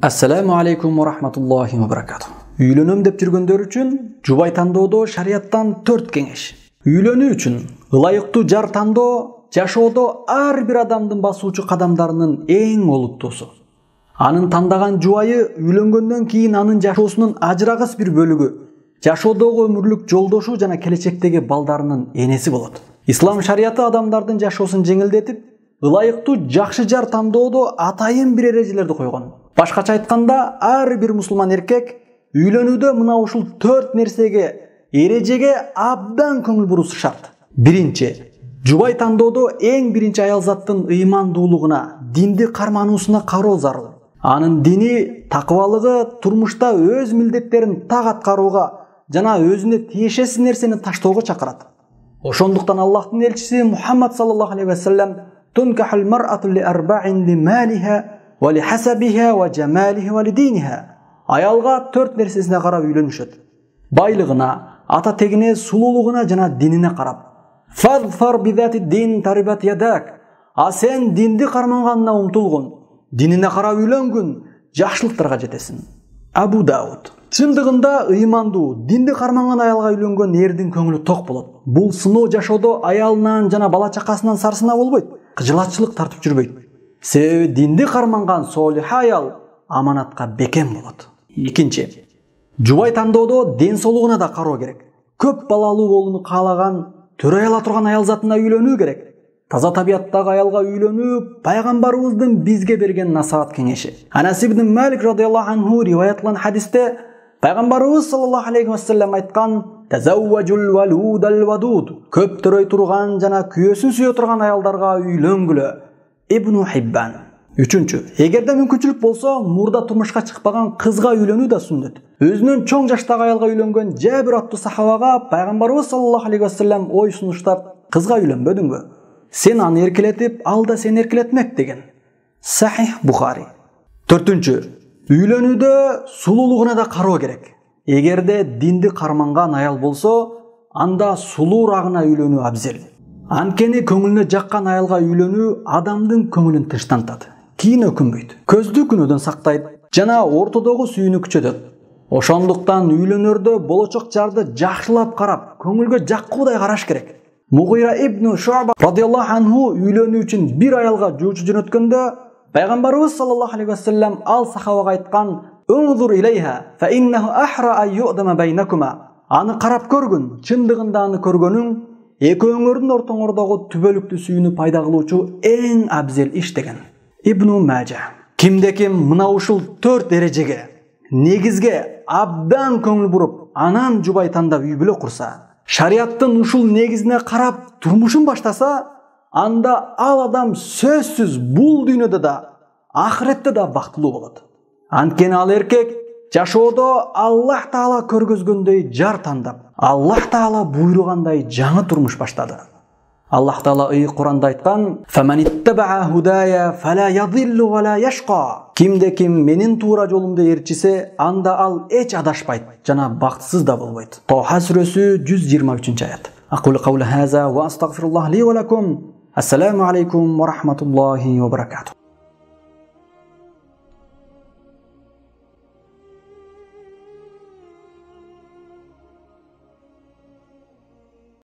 Assalamu alaikum wa rahmatullahi wa barakatuh. Үйлөнөм деп жүргөндөр үчүн жубай тандоодо шарияттан 4 кеңеш. Үйлөнүү үчүн ылайыктуу жар тандоо жашоодо ар бир адамдын басуучу кадамдарынын эң олуттуусу. Анын тандаган жубайы үйлөнгөндөн кийин анын жашоосунун ажырагыс бир бөлүгү, жашоодогу өмүрлүк жолдошу жана келечектеги балдарынын энеси болот. Ислам шарияты адамдардын жашоосун жеңилдетип, ылайыктуу жакшы жар тандоодо атайын бир эрежелерди койгон. Башкача айтканда, ар бир мусулман эркек үйлөнүүдө мына ушул 4 нерсеге, эрежеге абдан көңүл бурусу шарт. Биринчи, жубай тандоодо эң биринчи аял заттын ыймандуулугуна, динди кармануусуна кароо зарыл. Анын дини, такыбалыгы турмушта өз милдеттерин так аткарууга жана өзүнө тиешеси нерсени таштоого чакырат. Ошондуктан Аллахтын элчиси Мухаммад саллаллаху алейхи ва саллям тункахул мар'ату ли арбa'ин ли малиха ва ли хасабиха ва жамалиха ва ли диниха. Аялга 4 нерсесине карап үйлөнүшөт. Байлыгына, ата тегине, сулуулугуна жана динине карап. Фадфар бидати дин тарибат ядак. А сен динди карманганына умтулгун, динине карап үйлөнгүн, жакшылыктарга жетесиң. Абу Дауд. Чындыгында ыймандуу, динди карманган аялга үйлөнгөн эрдин көңүлү ток болот. Бул сыноо жашоодо аялынан жана бала чакасынан сарсына болбойт, кыжылатчылык тартып жүрбөйт. Себеби динди карманган солиха аял аманатка бекем болот. Экинчи, жубай тандоодо ден соолугуна да кароо керек. Көп балалуу болууну каалаган, төрөй ала турган аял затына үйлөнүү керек. Таза табияттагы аялга үйлөнүү пайгамбарыбыздын бизге берген насаат кеңеши. Анас ибн Малик радыйаллаху анху риваятлан хадисте пайгамбарыбыз саллаллаху алейхи ва саллям айткан: "Тазавважул валудал вадуд." Көп төрөй турган жана күйөөсүн сүйө турган аялдарга үйлөнгүлө. Ибн Хиббан. Үчүнчү, эгерде мүмкүнчүлүк болсо, мурда турмушка чыкпаган кызга үйлөнүү да сүннөт. Өзүнүн чоң жаштагы аялга үйлөнгөн Жабир аттуу сахабага пайгамбарыбыз саллаллаху алейхи ва саллям ой сунуштап: "Кызга үйлөнбөдүңбү? Сен аны эркелетип, ал да сени эркелетмек" деген. Сахих Бухари. Төртүнчү, үйлөнүүдө сулуулугуна да кароо керек. Эгерде динди карманган аял болсо, анда сулуурагына үйлөнүү абзел. Анткени көңүлүнө жаккан аялга үйлөнүү адамдын көңүлүн тынчтантат. Кийин өкүнбөйт, көздү күнөөдөн сактайт жана ортодогу сүйүүнү күчөтөт. Ошондуктан үйлөнөрдө болочок жарды жакшылап карап, көңүлгө жаккуудай караш керек. Мугира ибн Шуба радыйаллаху анху үйлөнүү үчүн бир аялга жуучу жөнөткөндө, пайгамбарыбыз саллаллаху алейхи ва саллям ал сахабага айткан: "Унзур илейха, фа иннаху ахра ай ю'дама байнакума." Аны карап көргүн, чындыгында аны көргөнүң экөөңөрдүн ортоңордогу түбөлүктү сүйүүнү пайда кылуучу эң абзел иш деген. Ибн Мажа. Кимде ким мына ушул 4 эрежеге, негизге абдан көңүл буруп, анан жубай тандап үй бүлө курса, шарияттын ушул негизине карап турмушун баштаса, анда ал адам сөзсүз бул дүйнөдө да, ахиретте да бактылуу болот. Анткени ал эркек жашоодо Аллах Таала көргөзгөндөй жар тандап, Аллах Таала буйругандай жаңы турмуш баштады. Аллах Таала Куранда айткан: "Фаманиттабаа худая фала ядиллу ва ла яшқа." Кимде ким менин туура жолумду ээрчисе, анда ал эч адашпайт жана бактысыз да болбойт. Тоха сүрөсү 123-аят. Aqulu qawla hadha wa astaghfirullah li wa lakum. Assalamu alaykum wa rahmatullahi wa barakatuh.